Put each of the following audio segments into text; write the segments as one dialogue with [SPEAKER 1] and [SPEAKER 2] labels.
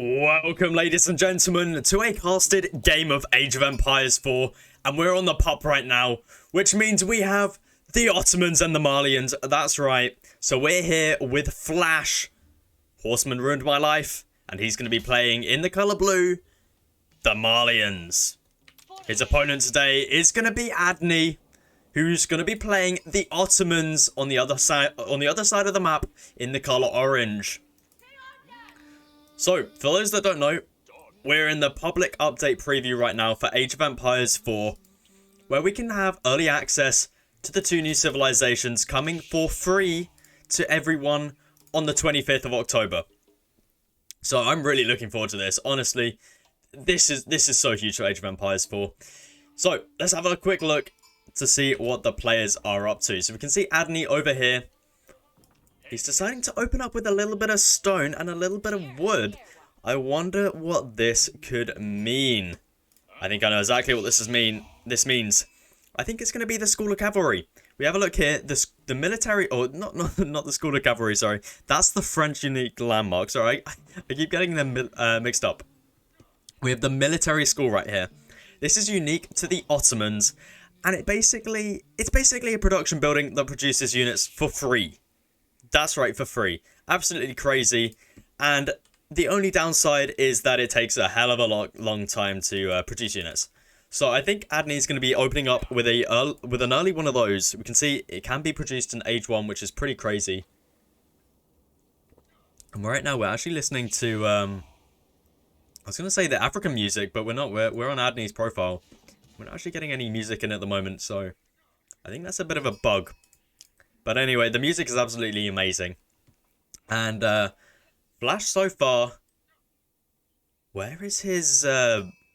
[SPEAKER 1] Welcome, ladies and gentlemen, to a casted game of Age of Empires 4, and we're on the pop right now, which means we have the Ottomans and the Malians. That's right. So we're here with Flash. Horseman ruined my life, and he's going to be playing in the colour blue, the Malians. His opponent today is going to be Adney, who's going to be playing the Ottomans on the other side of the map in the colour orange. So, for those that don't know, we're in the public update preview right now for Age of Empires 4, where we can have early access to the two new civilizations coming for free to everyone on the 25th of October. So I'm really looking forward to this. Honestly, this is so huge for Age of Empires 4. So, let's have a quick look to see what the players are up to. So we can see Adney over here. He's deciding to open up with a little bit of stone and a little bit of wood. I wonder what this could mean. I think I know exactly what this means. I think it's going to be the School of Cavalry. We have a look here. The military, or not the School of Cavalry, sorry. That's the French unique landmark. Sorry, I keep getting them mixed up. We have the military school right here. This is unique to the Ottomans, and it's basically a production building that produces units for free. That's right, for free. Absolutely crazy. And the only downside is that it takes a hell of a long time to produce units. So I think Adney's going to be opening up with an early one of those. We can see it can be produced in Age 1, which is pretty crazy. And right now we're actually listening to, I was going to say the African music, but we're not. We're on Adney's profile. We're not actually getting any music in at the moment, so I think that's a bit of a bug. But anyway, the music is absolutely amazing. And Flash so far, where is his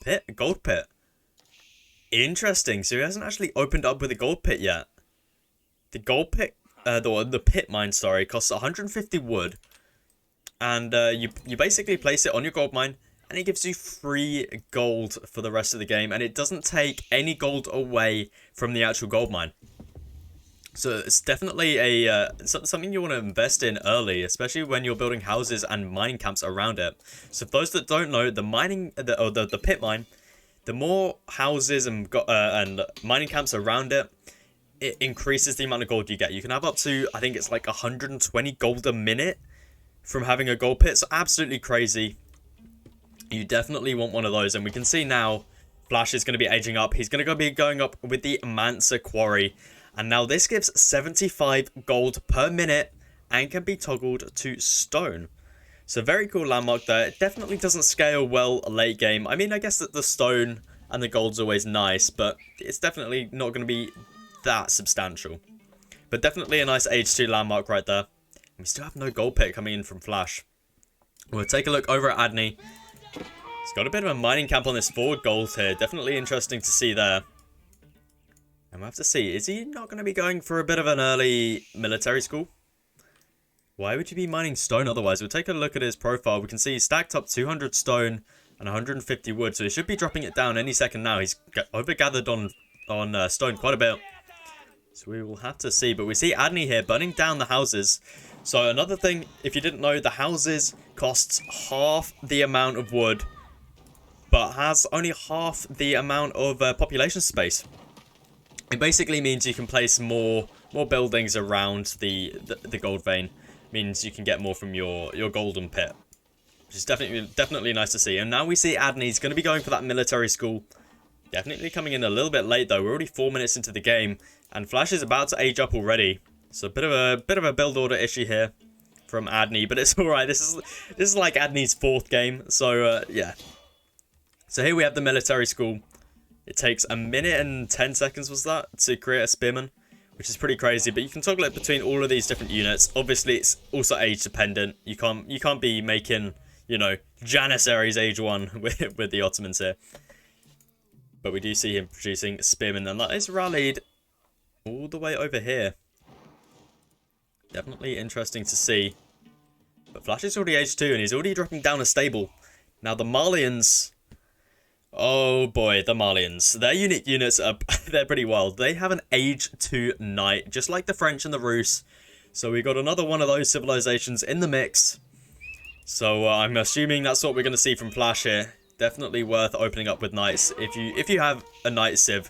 [SPEAKER 1] pit? Gold pit. Interesting. So he hasn't actually opened up with a gold pit yet. The gold pit, the pit mine, sorry, costs 150 wood. And you basically place it on your gold mine, and it gives you free gold for the rest of the game. And it doesn't take any gold away from the actual gold mine. So it's definitely something you want to invest in early, especially when you're building houses and mining camps around it. So for those that don't know, the pit mine, the more houses and mining camps around it, it increases the amount of gold you get. You can have up to, I think it's like 120 gold a minute from having a gold pit. So absolutely crazy. You definitely want one of those. And we can see now, Flash is going to be aging up. He's going to be going up with the Mansa Quarry. And now this gives 75 gold per minute and can be toggled to stone. So very cool landmark there. It definitely doesn't scale well late game. I mean, I guess that the stone and the gold's always nice, but it's definitely not going to be that substantial. But definitely a nice Age 2 landmark right there. We still have no gold pit coming in from Flash. We'll take a look over at Adney. He's got a bit of a mining camp on this forward gold here. Definitely interesting to see there. And we'll have to see, is he not going to be going for a bit of an early military school? Why would you be mining stone otherwise? We'll take a look at his profile. We can see he's stacked up 200 stone and 150 wood. So he should be dropping it down any second now. He's overgathered on stone quite a bit. So we will have to see. But we see Adney here burning down the houses. So another thing, if you didn't know, the houses costs half the amount of wood, but has only half the amount of population space. It basically means you can place more buildings around the gold vein. Means you can get more from your golden pit, which is definitely nice to see. And now we see Adney's going to be going for that military school. Definitely coming in a little bit late though. We're already 4 minutes into the game, and Flash is about to age up already. So a bit of a build order issue here from Adney, but it's all right. This is like Adney's 4th game, so yeah. So here we have the military school. It takes a minute and 10 seconds, was that, to create a Spearman, which is pretty crazy. But you can toggle it between all of these different units. Obviously, it's also age dependent. You can't be making, you know, Janissaries Age 1 with the Ottomans here. But we do see him producing Spearman, and that is rallied all the way over here. Definitely interesting to see. But Flash is already Age 2, and he's already dropping down a stable. Now the Malians. Oh boy, the Malians. Their unique units they're pretty wild. They have an Age 2 knight, just like the French and the Rus. So we got another one of those civilizations in the mix. So I'm assuming that's what we're going to see from Flash here. Definitely worth opening up with knights if you have a knight civ.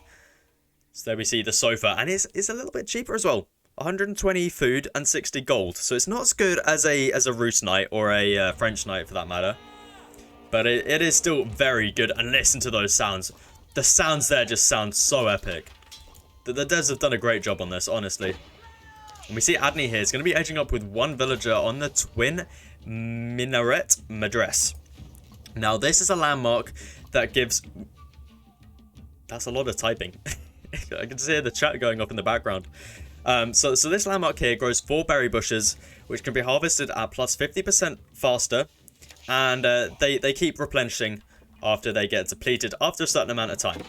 [SPEAKER 1] So there we see the sofa, and it's a little bit cheaper as well. 120 food and 60 gold. So it's not as good as a Rus knight or a French knight for that matter. But it is still very good. And listen to those sounds. The sounds there just sound so epic. The devs have done a great job on this, honestly. And we see Adney here is going to be edging up with one villager on the twin minaret madress. Now this is a landmark that gives... That's a lot of typing. I can see the chat going off in the background. So this landmark here grows 4 berry bushes, which can be harvested at plus 50% faster. And they keep replenishing after they get depleted after a certain amount of time.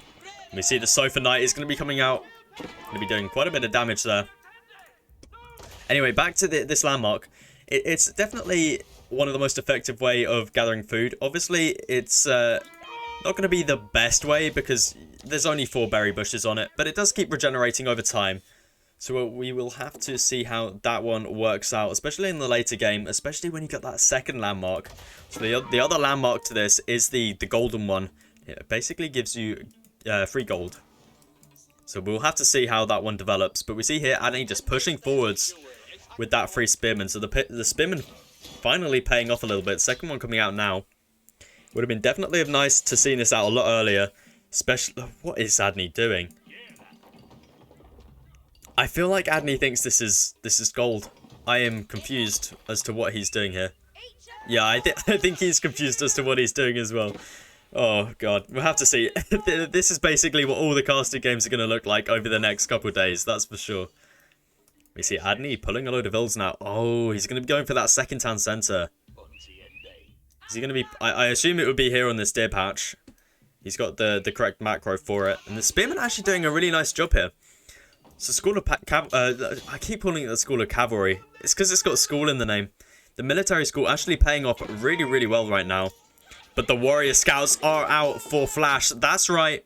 [SPEAKER 1] We see the Sofa Knight is going to be coming out. Going to be doing quite a bit of damage there. Anyway, back to this landmark. It's definitely one of the most effective way of gathering food. Obviously, it's not going to be the best way because there's only 4 berry bushes on it. But it does keep regenerating over time. So we will have to see how that one works out, especially in the later game, especially when you got that second landmark. So the other landmark to this is the golden one. It basically gives you free gold. So we'll have to see how that one develops. But we see here Annie just pushing forwards with that free Spearman. So the Spearman finally paying off a little bit. Second one coming out now. Would have been definitely nice to see this out a lot earlier. Especially, what is Adney doing? I feel like Adney thinks this is gold. I am confused as to what he's doing here. Yeah, I think he's confused as to what he's doing as well. Oh god, we'll have to see. This is basically what all the casted games are going to look like over the next couple of days, that's for sure. We see Adney pulling a load of builds now. Oh, he's going to be going for that second town centre. Is he going to be... I assume it would be here on this deer patch. He's got the correct macro for it. And the Spearman actually doing a really nice job here. So School of I keep calling it the School of Cavalry. It's because it's got school in the name. The military school actually paying off really, really well right now. But the warrior scouts are out for Flash. That's right.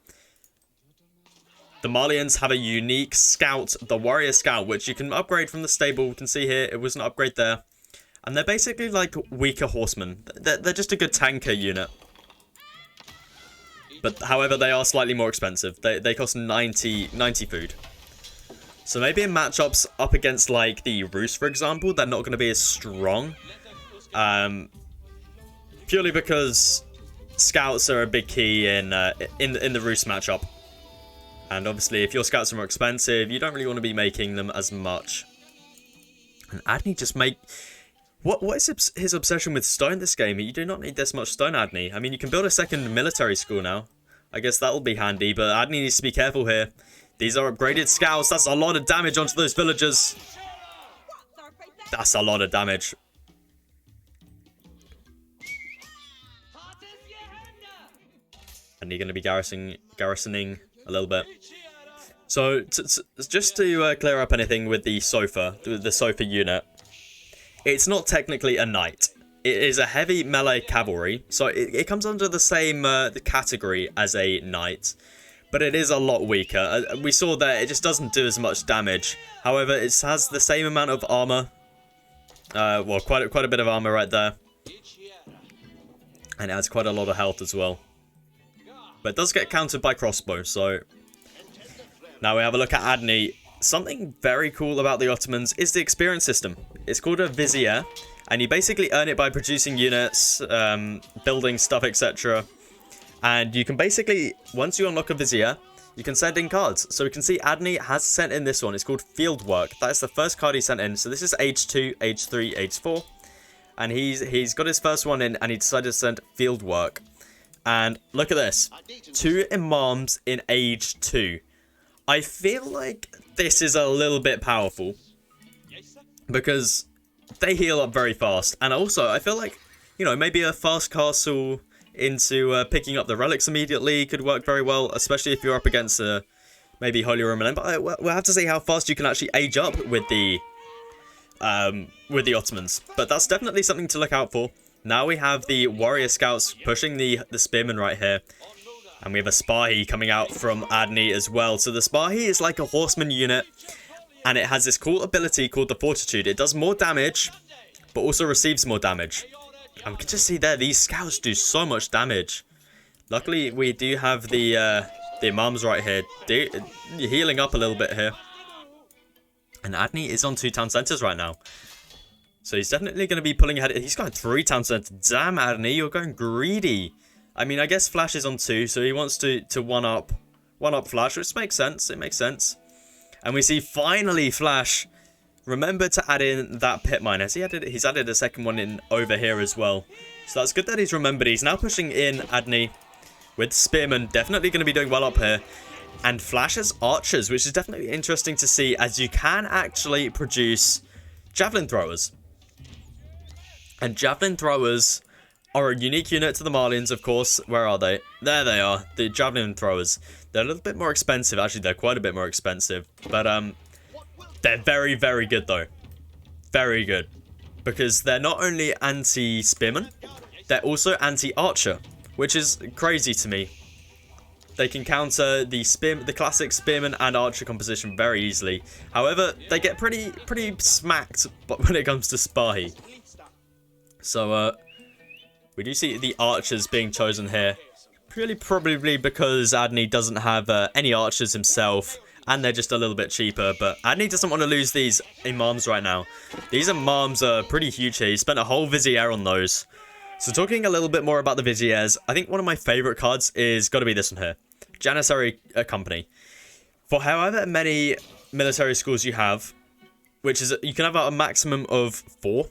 [SPEAKER 1] The Marlians have a unique scout, the warrior scout, which you can upgrade from the stable. You can see here, it was an upgrade there. And they're basically like weaker horsemen. They're just a good tanker unit. But however, they are slightly more expensive. They cost 90 food. So maybe in matchups up against like the Rus, for example, they're not going to be as strong. Purely because scouts are a big key in the Rus matchup. And obviously, if your scouts are more expensive, you don't really want to be making them as much. And Adney just make... What is his obsession with stone this game? You do not need this much stone, Adney. I mean, you can build a second military school now. I guess that'll be handy, but Adney needs to be careful here. These are upgraded scouts. That's a lot of damage onto those villagers. That's a lot of damage. And you're going to be garrisoning a little bit. So, just to clear up anything with the sofa unit. It's not technically a knight. It is a heavy melee cavalry. So, it comes under the same category as a knight. But it is a lot weaker. We saw that it just doesn't do as much damage. However, it has the same amount of armor. Well, quite a bit of armor right there. And it has quite a lot of health as well. But it does get countered by crossbow, so... Now we have a look at Adney. Something very cool about the Ottomans is the experience system. It's called a vizier. And you basically earn it by producing units, building stuff, etc. And you can basically, once you unlock a vizier, you can send in cards. So we can see Adney has sent in this one. It's called Field Work. That's the first card he sent in. So this is age 2, age 3, age 4. And he's got his first one in and he decided to send Field Work. And look at this. 2 imams in age 2. I feel like this is a little bit powerful. Because they heal up very fast. And also, I feel like, you know, maybe a fast castle into picking up the relics immediately could work very well. Especially if you're up against maybe Holy Roman Empire. We'll have to see how fast you can actually age up with the Ottomans. But that's definitely something to look out for. Now we have the warrior scouts pushing the spearmen right here. And we have a Spahi coming out from Adney as well. So the Spahi is like a horseman unit. And it has this cool ability called the Fortitude. It does more damage, but also receives more damage. And we can just see there, these scouts do so much damage. Luckily, we do have the imams right here, healing up a little bit here. And Adney is on 2 town centers right now. So he's definitely going to be pulling ahead. He's got 3 town centers. Damn, Adney, you're going greedy. I mean, I guess Flash is on 2, so he wants to one-up Flash, which makes sense. It makes sense. And we see, finally, Flash remember to add in that pit mine. He's added a second one in over here as well. So that's good that he's remembered. He's now pushing in Adney with Spearman. Definitely going to be doing well up here. And Flash has archers, which is definitely interesting to see, as you can actually produce javelin throwers. And javelin throwers are a unique unit to the Marlins, of course. Where are they? There they are, the javelin throwers. They're a little bit more expensive. Actually, they're quite a bit more expensive. But they're very, very good, though. Very good. Because they're not only anti-spearman, they're also anti-archer, which is crazy to me. They can counter the classic spearman and archer composition very easily. However, they get pretty smacked when it comes to Spahi. So, we do see the archers being chosen here. Purely probably because Adney doesn't have any archers himself, and they're just a little bit cheaper. But Adney doesn't want to lose these imams right now. These imams are pretty huge here. He spent a whole vizier on those. So talking a little bit more about the viziers, I think one of my favorite cards is got to be this one here. Janissary Company. For however many military schools you have, which is, you can have a maximum of 4.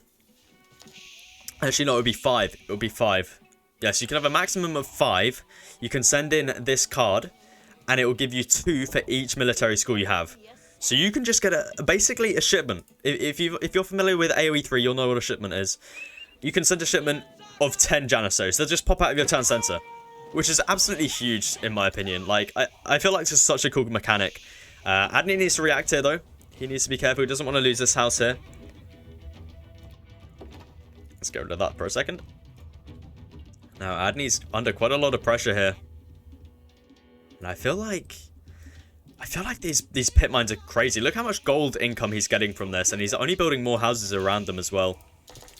[SPEAKER 1] Actually, no, it would be 5. It would be 5. Yes, you can have a maximum of 5. You can send in this card, and it will give you 2 for each military school you have. So you can just get basically a shipment. If you're familiar with Aoe4, you'll know what a shipment is. You can send a shipment of 10 Janissaries. They'll just pop out of your town center, which is absolutely huge in my opinion. Like, I feel like this is such a cool mechanic. Adney needs to react here though. He needs to be careful. He doesn't want to lose this house here. Let's get rid of that for a second. Now, Adney's under quite a lot of pressure here. And I feel like these pit mines are crazy. Look how much gold income he's getting from this. And he's only building more houses around them as well.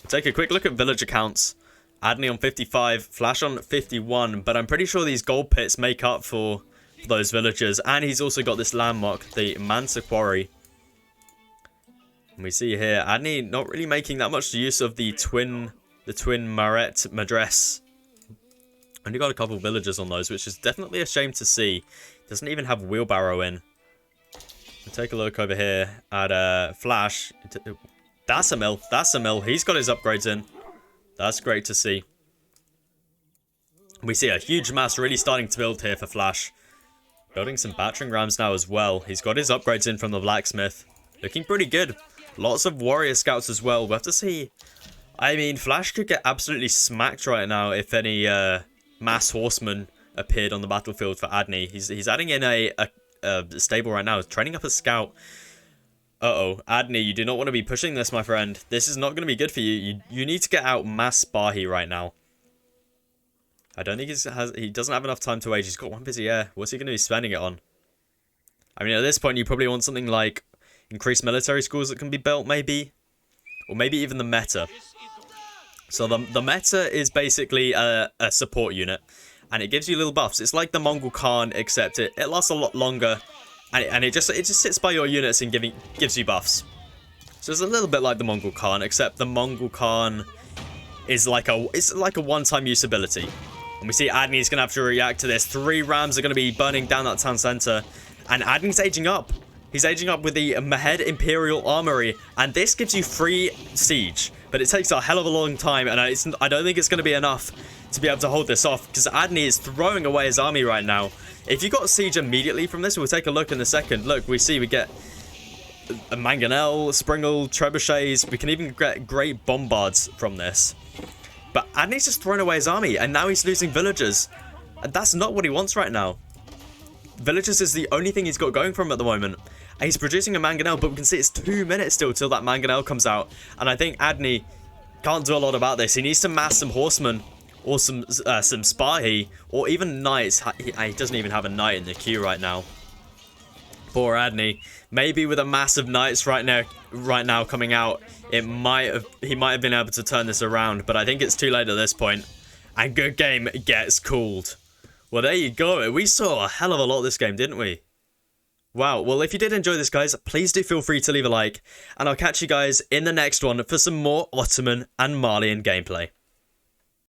[SPEAKER 1] We'll take a quick look at villager counts. Adney on 55, Flash on 51. But I'm pretty sure these gold pits make up for those villagers. And he's also got this landmark, the Mansa Quarry. And we see here, Adney not really making that much use of the twin minaret madress. Only got a couple villagers on those, which is definitely a shame to see. Doesn't even have wheelbarrow in. We'll take a look over here at Flash. That's a mill. That's a mill. He's got his upgrades in. That's great to see. We see a huge mass really starting to build here for Flash. Building some battering rams now as well. He's got his upgrades in from the blacksmith. Looking pretty good. Lots of warrior scouts as well. We'll have to see. I mean, Flash could get absolutely smacked right now if any mass horsemen appeared on the battlefield for Adney. He's adding in a stable right now. He's training up a scout. Uh-oh. Adney, you do not want to be pushing this, my friend. This is not going to be good for you. You need to get out mass Spahi right now. I don't think he doesn't have enough time to age. He's got 1 vizier. What's he going to be spending it on? I mean, at this point, you probably want something like increased military schools that can be built, maybe. Or maybe even the meta. So the meta is basically a support unit. And it gives you little buffs. It's like the Mongol Khan, except it lasts a lot longer. And it just sits by your units and gives you buffs. So it's a little bit like the Mongol Khan, except the Mongol Khan is like a one-time use ability. And we see Adney's gonna have to react to this. 3 rams are gonna be burning down that town center. And Adney's aging up. He's aging up with the Mahed Imperial Armory. And this gives you free siege. But it takes a hell of a long time. And I don't think it's gonna be enough to be able to hold this off. Because Adney is throwing away his army right now. If you got siege immediately from this, we'll take a look in a second. Look, we get a mangonel, springle, trebuchets. We can even get great bombards from this. But Adney's just thrown away his army, and now he's losing villagers. And that's not what he wants right now. Villagers is the only thing he's got going for him at the moment. And he's producing a mangonel, but we can see it's 2 minutes still till that mangonel comes out. And I think Adney can't do a lot about this. He needs to mass some horsemen. Or some Spahi, or even knights. He doesn't even have a knight in the queue right now. Poor Adney. Maybe with a massive knights right now coming out, he might have been able to turn this around, but I think it's too late at this point. And good game gets called. Well, there you go. We saw a hell of a lot this game, didn't we? Wow. Well, if you did enjoy this, guys, please do feel free to leave a like, and I'll catch you guys in the next one for some more Ottoman and Malian gameplay.